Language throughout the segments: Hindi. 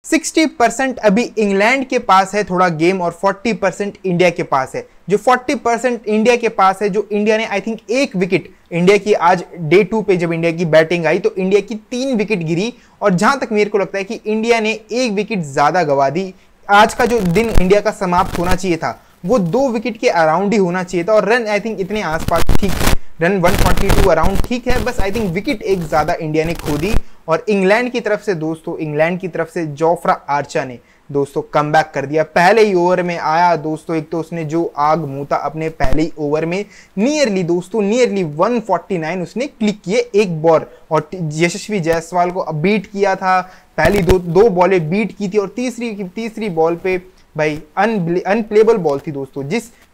60% अभी इंग्लैंड के पास है थोड़ा गेम और 40% इंडिया के पास है। जो 40% इंडिया के पास है, जो इंडिया ने आई थिंक एक विकेट, इंडिया की आज डे 2 पे जब इंडिया की बैटिंग आई तो इंडिया की 3 विकेट गिरी और जहां तक मेरे को लगता है कि इंडिया ने 1 विकेट ज्यादा गवा दी। आज का जो दिन इंडिया का समाप्त होना चाहिए था वो 2 विकेट के अराउंड ही होना चाहिए था और रन आई थिंक इतने आसपास ठीक, रन 142 अराउंड ठीक है, बस आई थिंक विकेट एक ज्यादा इंडिया ने खो दी। और इंग्लैंड की तरफ से दोस्तों, इंग्लैंड की तरफ से जोफ्रा आर्चर ने दोस्तों कमबैक कर दिया। पहले ही ओवर में आया दोस्तों, एक तो उसने जो आग मूता अपने पहले ही ओवर में, नियरली 149 उसने क्लिक किए एक बॉल और यशस्वी जायसवाल को बीट किया था। पहली दो बॉलें बीट की थी और तीसरी बॉल पे भाई अनप्लेबल बॉल थी दोस्तों।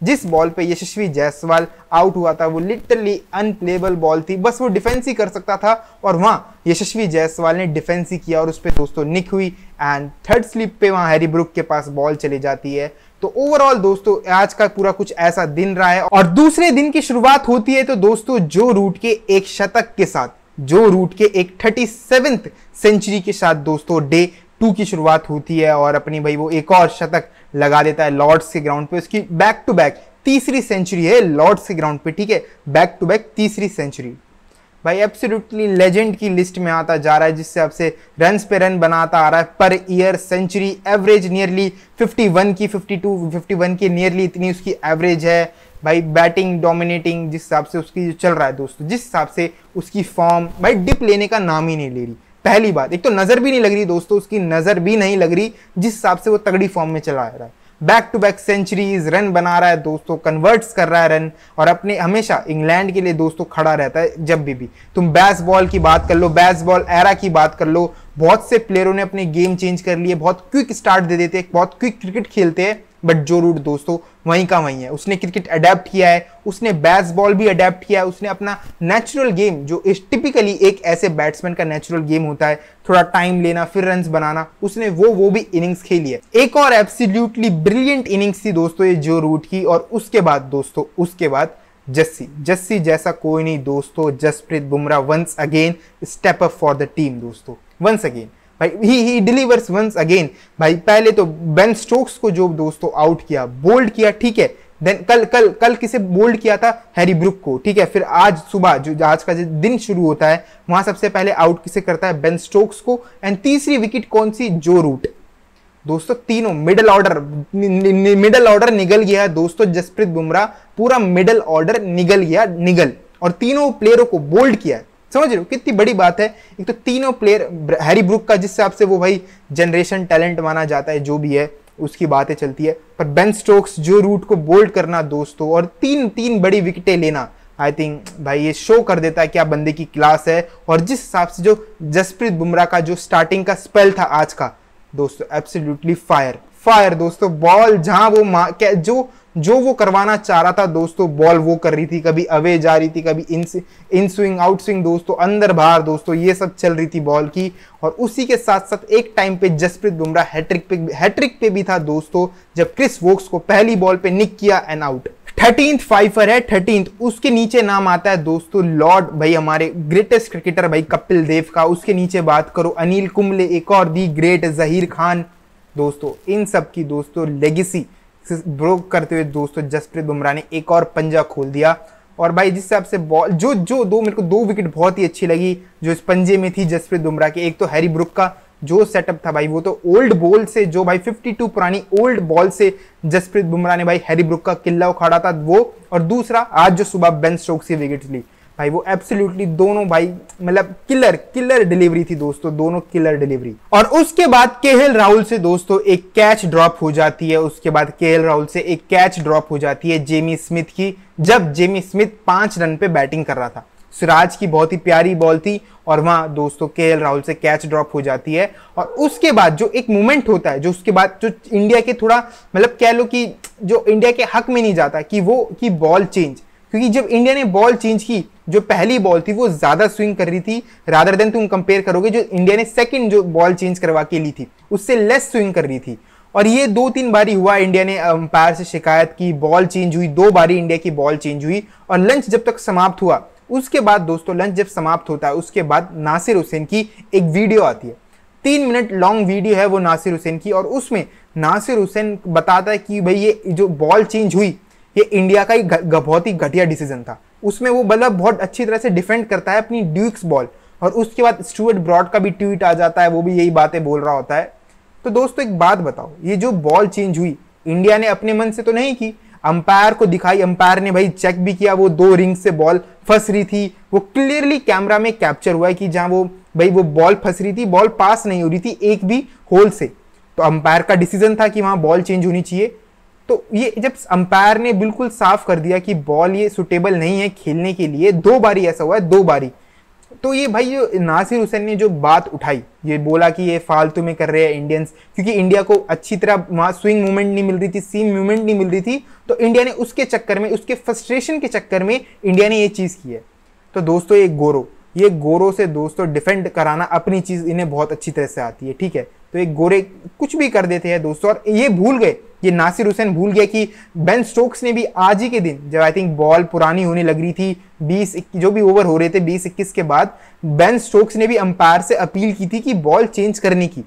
जिस बॉल पे यशस्वी जायसवाल आउट हुआ था वो लिटरली अनप्लेबल बॉल थी, बस वो डिफेंस ही कर सकता था और वहां यशस्वी जायसवाल ने डिफेंस ही किया और उस पे दोस्तों निक हुई एंड थर्ड स्लिप पे वहां हैरी ब्रुक के पास बॉल चली जाती है। तो ओवरऑल दोस्तों आज का पूरा कुछ ऐसा दिन रहा है और दूसरे दिन की शुरुआत होती है तो दोस्तों जो रूट के एक शतक के साथ, जो रूट के एक 37th सेंचुरी के साथ दोस्तों डे 2 की शुरुआत होती है और अपनी भाई वो एक और शतक लगा देता है लॉर्ड्स के ग्राउंड पे। उसकी बैक टू बैक तीसरी सेंचुरी है लॉर्ड्स के ग्राउंड पे, ठीक है, बैक टू बैक तीसरी सेंचुरी। भाई एब्सोल्युटली लेजेंड की लिस्ट में आता जा रहा है, जिससे आपसे रन्स पे रन बनाता आ रहा है। Per year century average nearly 51 की 51 की नियरली इतनी उसकी एवरेज है। भाई बैटिंग डोमिनेटिंग जिस हिसाब से उसकी चल रहा है दोस्तों, जिस हिसाब से उसकी फॉर्म भाई डिप लेने का नाम ही नहीं ले रही। पहली बात, एक तो नजर भी नहीं लग रही दोस्तों, उसकी नजर भी नहीं लग रही जिस हिसाब से वो तगड़ी फॉर्म में चला रहा है। Back to back centuries, run बना रहा है दोस्तों, कन्वर्ट्स कर रहा है रन और अपने हमेशा इंग्लैंड के लिए दोस्तों खड़ा रहता है। जब भी तुम बेसबॉल की बात कर लो, बेसबॉल एरा की बात कर लो, बहुत से प्लेयरों ने अपने गेम चेंज कर लिए, बहुत क्विक स्टार्ट दे देते हैं, बहुत क्विक क्रिकेट खेलते हैं, बट जो रूट दोस्तों वहीं का वहीं है। उसने क्रिकेट अडेप्ट किया है, उसने बेसबॉल भी अडेप्ट किया है, उसने अपना नेचुरल गेम जो टिपिकली एक ऐसे बैट्समैन का नेचुरल गेम होता है, थोड़ा टाइम लेना फिर रन्स बनाना, उसने वो भी इनिंग्स खेली है। एक और एब्सोल्युटली ब्रिलियंट इनिंग्स थी दोस्तों ये जो रूट की। और उसके बाद दोस्तों, उसके बाद जस्सी जैसा कोई नहीं दोस्तों। Jasprit Bumrah once again step up for the team दोस्तों, वंस अगेन भाई ही डिलीवर्स वंस अगेन। भाई पहले तो बेन स्टोक्स को जो दोस्तों आउट किया, बोल्ड किया, ठीक है, देन कल किसे बोल्ड किया था, हैरी ब्रुक को, ठीक है। फिर आज सुबह जो आज का जो दिन शुरू होता है वहां सबसे पहले आउट किसे करता है, बेन स्टोक्स को। एंड तीसरी विकेट कौन सी, जो रूट दोस्तों। तीनों मिडल ऑर्डर निगल गया दोस्तों। जसप्रीत बुमराह पूरा मिडल ऑर्डर निगल गया और तीनों प्लेयरों को बोल्ड किया है। समझ रहे हो कितनी बड़ी बात है। एक तो तीनों प्लेयर, हैरी ब्रुक का जिस हिसाब से वो भाई जनरेशन टैलेंट माना जाता है, जो भी है उसकी बातें चलती है, पर बेन स्टोक्स जो रूट को बोल्ड करना दोस्तों और तीन बड़ी विकेटें लेना, आई थिंक भाई ये शो कर देता है क्या बंदे की क्लास है। और जिस हिसाब से जो जसप्रीत बुमराह का जो स्टार्टिंग का स्पेल था आज का दोस्तों, एब्सोल्युटली फायर दोस्तों। बॉल जहां वो जो वो करवाना चाह रहा था दोस्तों, बॉल वो कर रही थी, कभी अवे जा रही थी, कभी इन स्विंग आउट स्विंग दोस्तों, अंदर बाहर दोस्तों, ये सब चल रही थी बॉल की। और उसी के साथ साथ एक टाइम पे जसप्रीत बुमराह हैट्रिक पे भी था दोस्तों, जब क्रिस वोक्स को पहली बॉल पे निक किया एंड आउट। 13th फाइफर है, 13th। उसके नीचे नाम आता है दोस्तों लॉर्ड भाई, हमारे ग्रेटेस्ट क्रिकेटर भाई कपिल देव का। उसके नीचे बात करो अनिल कुंबले, एक और दी ग्रेट जहीर खान दोस्तों। इन सब की दोस्तों लेगेसी ब्रोक करते हुए दोस्तों जसप्रीत बुमराह ने एक और पंजा खोल दिया। और भाई जिस हिसाब से बॉल मेरे को 2 विकेट बहुत ही अच्छी लगी जो इस पंजे में थी जसप्रीत बुमराह के। एक तो हैरी ब्रुक का जो सेटअप था भाई, वो तो ओल्ड बॉल से, जो भाई 52 पुरानी ओल्ड बॉल से जसप्रीत बुमराह ने भाई हैरी ब्रुक का किल्ला उखाड़ा था वो। और दूसरा आज जो सुबह बेन स्टोक्स की विकेट ली भाई, वो एब्सोल्युटली दोनों भाई मतलब किलर डिलीवरी थी दोस्तों, दोनों किलर डिलीवरी। और उसके बाद केएल राहुल से दोस्तों एक कैच ड्रॉप हो जाती है। उसके बाद केएल राहुल से एक कैच ड्रॉप हो जाती है जेमी स्मिथ की, जब जेमी स्मिथ 5 रन पे बैटिंग कर रहा था। सिराज की बहुत ही प्यारी बॉल थी और वहां दोस्तों केएल राहुल से कैच ड्रॉप हो जाती है। और उसके बाद जो एक मूवमेंट होता है, जो उसके बाद जो इंडिया के थोड़ा मतलब कह लो कि जो इंडिया के हक में नहीं जाता कि बॉल चेंज, क्योंकि जब इंडिया ने बॉल चेंज की, जो पहली बॉल थी वो ज्यादा स्विंग कर रही थी रादर देन तुम कंपेयर करोगे जो इंडिया ने सेकंड जो बॉल चेंज करवा के ली थी उससे लेस स्विंग कर रही थी। और ये 2-3 बारी हुआ, इंडिया ने अंपायर से शिकायत की, बॉल चेंज हुई, 2 बारी इंडिया की बॉल चेंज हुई। और लंच जब तक समाप्त हुआ, उसके बाद दोस्तों लंच जब समाप्त होता है उसके बाद नासिर हुसैन की एक वीडियो आती है। 3 मिनट लॉन्ग वीडियो है वो नासिर हुसैन की, और उसमें नासिर हुसैन बताता है कि भाई ये जो बॉल चेंज हुई ये इंडिया का ही बहुत ही घटिया डिसीजन था। उसमें वो मतलब बहुत अच्छी तरह से डिफेंड करता है अपनी ड्यूक्स बॉल, और उसके बाद स्टुअर्ट ब्रॉड का भी ट्वीट आ जाता है, वो भी यही बातें बोल रहा होता है। तो दोस्तों एक बात बताओ, ये जो बॉल चेंज हुई इंडिया ने अपने मन से तो नहीं की, अंपायर को दिखाई, अंपायर ने भाई चेक भी किया, वो 2 रिंग से बॉल फंस रही थी, वो क्लियरली कैमरा में कैप्चर हुआ है कि जहां वो भाई वो बॉल फंस रही थी, बॉल पास नहीं हो रही थी एक भी होल से। तो अंपायर का डिसीजन था कि वहां बॉल चेंज होनी चाहिए। तो ये जब अंपायर ने बिल्कुल साफ कर दिया कि बॉल ये सुटेबल नहीं है खेलने के लिए, 2 बारी ऐसा हुआ है, 2 बारी, तो ये भाई ये नासिर हुसैन ने जो बात उठाई, ये बोला कि ये फालतू में कर रहे हैं इंडियंस, क्योंकि इंडिया को अच्छी तरह वहां स्विंग मूवमेंट नहीं मिल रही थी, सीम मूवमेंट नहीं मिल रही थी, तो इंडिया ने उसके चक्कर में, उसके फ्रस्ट्रेशन के चक्कर में इंडिया ने ये चीज की है। तो दोस्तों ये गोरो से दोस्तों डिफेंड कराना अपनी चीज इन्हें बहुत अच्छी तरह से आती है, ठीक है। तो ये गोरे कुछ भी कर देते हैं दोस्तों, और ये भूल गए, ये नासिर हुसैन भूल गया कि बेन स्टोक्स ने भी आज ही के दिन, जब आई थिंक बॉल पुरानी होने लग रही थी, 20 जो भी ओवर हो रहे थे 20-21 के बाद, बेन स्टोक्स ने भी अंपायर से अपील की थी कि बॉल चेंज करने की,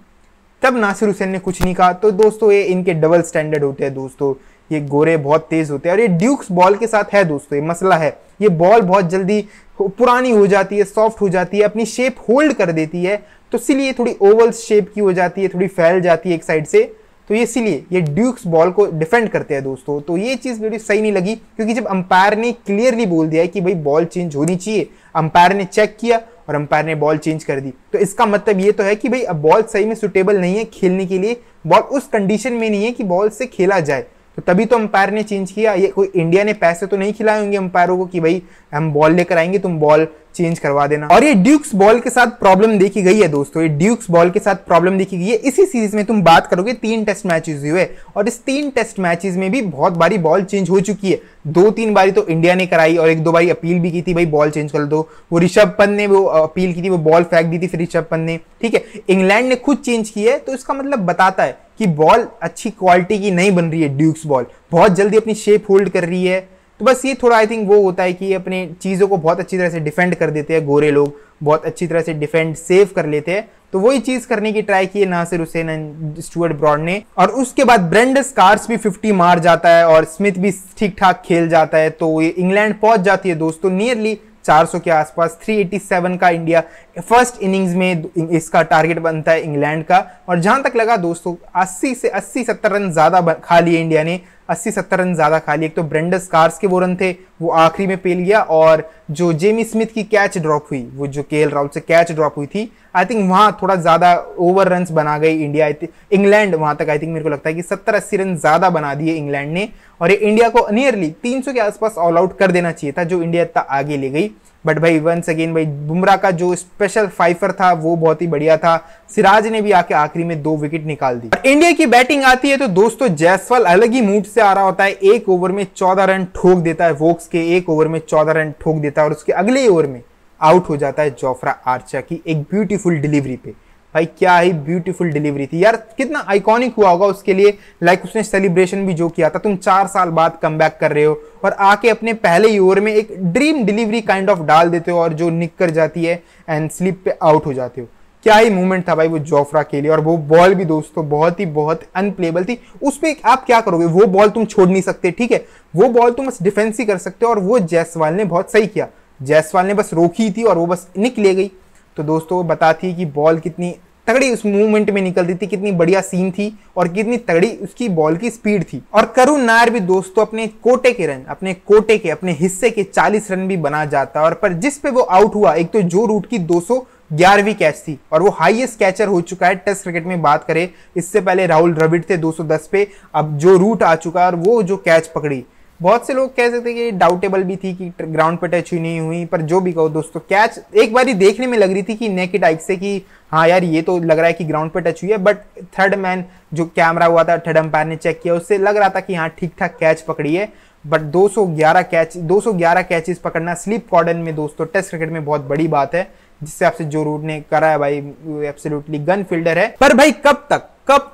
तब नासिर हुसैन ने कुछ नहीं कहा। तो दोस्तों ये इनके डबल स्टैंडर्ड होते हैं दोस्तों, ये गोरे बहुत तेज होते हैं, और ये ड्यूक्स बॉल के साथ है दोस्तों, ये मसला है, ये बॉल बहुत जल्दी पुरानी हो जाती है, सॉफ्ट हो जाती है, अपनी शेप होल्ड कर देती है, तो इसीलिए थोड़ी ओवल शेप की हो जाती है, थोड़ी फैल जाती है एक साइड से, तो ये इसीलिए ये ड्यूक्स बॉल को डिफेंड करते हैं दोस्तों। तो ये चीज मेरी सही नहीं लगी, क्योंकि जब अंपायर ने क्लियरली बोल दिया है कि भाई बॉल चेंज होनी चाहिए, अंपायर ने चेक किया और अंपायर ने बॉल चेंज कर दी, तो इसका मतलब ये तो है कि भाई अब बॉल सही में सुटेबल नहीं है खेलने के लिए, बॉल उस कंडीशन में नहीं है कि बॉल से खेला जाए, तो तभी तो अंपायर ने चेंज किया। ये कोई इंडिया ने पैसे तो नहीं खिलाए होंगे अंपायरों को कि भाई हम बॉल लेकर आएंगे, तुम बॉल चेंज करवा देना। और ये ड्यूक्स बॉल के साथ प्रॉब्लम देखी गई है दोस्तों, ये ड्यूक्स बॉल के साथ प्रॉब्लम देखी गई है। इसी सीरीज में तुम बात करोगे 3 टेस्ट मैचेस हुए, और इस 3 टेस्ट मैचेस में भी बहुत बारी बॉल चेंज हो चुकी है, 2-3 बारी तो इंडिया ने कराई, और 1-2 बारी अपील भी की थी भाई बॉल चेंज कर दो, वो ऋषभ पंत ने वो अपील की थी, वो बॉल फेंक दी थी फिर ऋषभ पंत ने, ठीक है। इंग्लैंड ने खुद चेंज की है, तो इसका मतलब बताता है कि बॉल अच्छी क्वालिटी की नहीं बन रही है, ड्यूक्स बॉल बहुत जल्दी अपनी शेप होल्ड कर रही है। तो बस ये थोड़ा आई थिंक वो होता है कि अपने चीज़ों को बहुत अच्छी तरह से डिफेंड कर देते हैं, गोरे लोग बहुत अच्छी तरह से डिफेंड सेव कर लेते हैं, तो वही चीज़ करने की ट्राई की है Nasser Hussain and Stuart Broad ने। और उसके बाद ब्रेंडन स्कार्स भी 50 मार जाता है, और स्मिथ भी ठीक ठाक खेल जाता है, तो ये इंग्लैंड पहुंच जाती है दोस्तों नियरली 400 के आसपास। 387 का इंडिया फर्स्ट इनिंग्स में इसका टारगेट बनता है इंग्लैंड का, और जहां तक लगा दोस्तों 80-70 रन ज्यादा खा लिए इंडिया ने, 80-70 रन ज्यादा खा लिए। एक तो ब्रेंडन स्कार्स के वो रन थे वो आखिरी में पेल गया, और जो जेमी स्मिथ की कैच ड्रॉप हुई, वो जो केएल राहुल से कैच ड्रॉप हुई थी, आई थिंक वहां थोड़ा ज्यादा ओवर रन्स बना गई इंडिया, इंग्लैंड वहां तक आई थिंक मेरे को लगता है कि 70-80 रन ज्यादा बना दिए इंग्लैंड ने, और ये इंडिया को नियरली 300 के आसपास ऑल आउट कर देना चाहिए था, जो इंडिया इतना आगे ले गई। बट भाई वंस अगेन भाई बुमराह का जो स्पेशल फाइफर था वो बहुत ही बढ़िया था, सिराज ने भी आके आखिरी में 2 विकेट निकाल दी। इंडिया की बैटिंग आती है तो दोस्तों जायसवाल अलग ही मूड से आ रहा होता है, 1 ओवर में 14 रन ठोक देता है, वोक्स के 1 ओवर में 14 रन ठोक देता है, और उसके अगले ओवर में आउट हो जाता है जोफ्रा आर्चर की एक ब्यूटीफुल डिलीवरी पे। भाई क्या ही ब्यूटीफुल डिलीवरी थी यार, कितना आइकॉनिक हुआ होगा उसके लिए, लाइक उसने सेलिब्रेशन भी जो किया था, तुम 4 साल बाद कमबैक कर रहे हो और आके अपने पहले ही ओवर में एक ड्रीम डिलीवरी काइंड ऑफ डाल देते हो, और जो निकल जाती है एंड स्लिप पे आउट हो जाते हो। क्या ही मूवमेंट था भाई वो जोफ्रा के लिए, और वो बॉल भी दोस्तों बहुत अनप्लेबल थी। उस पर आप क्या करोगे, वो बॉल तुम छोड़ नहीं सकते, ठीक है, वो बॉल तुम बस डिफेंस ही कर सकते हो, और वो जायसवाल ने बहुत सही किया, जायसवाल ने बस रोकी थी और वो बस निकले गई। तो दोस्तों बताती है कि बॉल कितनी तगड़ी उस मूवमेंट में निकल रही थी, कितनी बढ़िया सीन थी, और कितनी तगड़ी उसकी बॉल की स्पीड थी। और करुण नायर भी दोस्तों अपने कोटे के रन, अपने हिस्से के 40 रन भी बना जाता है, और पर जिस पे वो आउट हुआ, एक तो जो रूट की 211वीं कैच थी, और वो हाईएस्ट कैचर हो चुका है टेस्ट क्रिकेट में बात करें, इससे पहले राहुल द्रविड़ थे 210 पे, अब जो रूट आ चुका है और वो जो कैच पकड़ी, बहुत से लोग कह सकते हैं कि डाउटेबल भी थी कि ग्राउंड पर टच ही नहीं हुई, पर जो भी कहो दोस्तों कैच एक बारी देखने में लग रही थी कि नेकेड आई से कि हाँ यार ये तो लग रहा है कि ग्राउंड पर टच हुई है, बट थर्ड मैन जो कैमरा हुआ था, थर्ड अंपायर ने चेक किया, उससे लग रहा था कि हाँ ठीक ठाक कैच पकड़ी है। बट 211 कैचेस पकड़ना स्लिप कॉर्डन में दोस्तों टेस्ट क्रिकेट में बहुत बड़ी बात है, जिससे आपसे जो रूट ने करा है भाई एब्सोल्युटली गन फील्डर है। पर भाई कब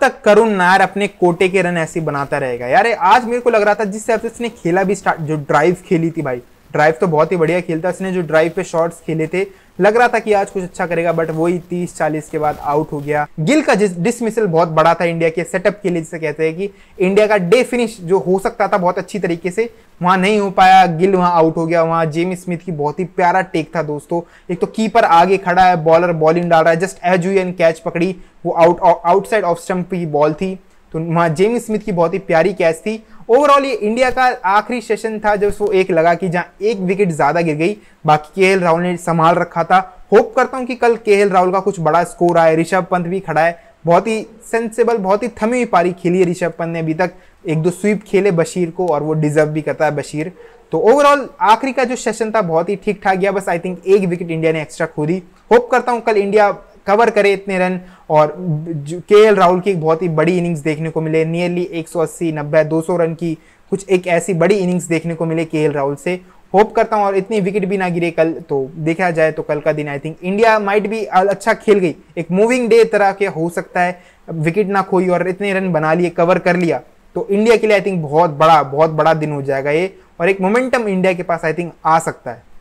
तक करुण नायर अपने कोटे के रन ऐसे बनाता रहेगा यार। आज मेरे को लग रहा था जिस हिसाब से इसने खेला भी स्टार्ट, जो ड्राइव खेली थी भाई, ड्राइव तो बहुत ही बढ़िया खेलता, इसने जो ड्राइव पे शॉट्स खेले थे लग रहा था कि आज कुछ अच्छा करेगा, बट वही 30-40 के बाद आउट हो गया। गिल का डिसमिसल बहुत बड़ा था इंडिया के सेटअप के लिए, जिसे कहते हैं कि इंडिया का डे फिनिश जो हो सकता था बहुत अच्छी तरीके से, वहां नहीं हो पाया। गिल वहां आउट हो गया। वहां जेमी स्मिथ की बहुत ही प्यारा टेक था दोस्तों। एक तो कीपर आगे खड़ा है, बॉलर बॉलिंग डाल रहा है, just edge you and catch पकड़ी, वो आउटसाइड ऑफ स्टंप की बॉल थी, तो वहां जेमी स्मिथ की बहुत ही प्यारी कैच थी। ओवरऑल ये इंडिया का आखिरी सेशन था जब वो एक लगा कि जहां एक विकेट ज्यादा गिर गई, बाकी केएल राहुल ने संभाल रखा था। होप करता हूं कि कल केएल राहुल का कुछ बड़ा स्कोर आए। ऋषभ पंत भी खड़ा है, बहुत ही सेंसेबल, बहुत ही थमी हुई पारी खेली है ऋषभ पंत ने अभी तक, 1-2 स्वीप खेले बशीर को, और वो डिजर्व भी करता है बशीर। तो ओवरऑल आखिरी का जो सेशन था बहुत ही ठीक ठाक गया, बस आई थिंक एक विकेट इंडिया ने एक्स्ट्रा खो दी। होप करता हूं कल इंडिया कवर करे इतने रन, और केएल राहुल की एक बहुत ही बड़ी इनिंग्स देखने को मिले, नियरली 180, 90, 200 रन की कुछ एक ऐसी बड़ी इनिंग्स देखने को मिले केएल राहुल से। होप करता हूं और इतनी विकेट भी ना गिरे कल, तो देखा जाए तो कल का दिन आई थिंक इंडिया माइट भी अच्छा खेल गई, एक मूविंग डे तरह के हो सकता है, विकेट ना खोई और इतने रन बना लिए, कवर कर लिया, तो इंडिया के लिए आई थिंक बहुत बड़ा दिन हो जाएगा ये, और एक मोमेंटम इंडिया के पास आई थिंक आ सकता है।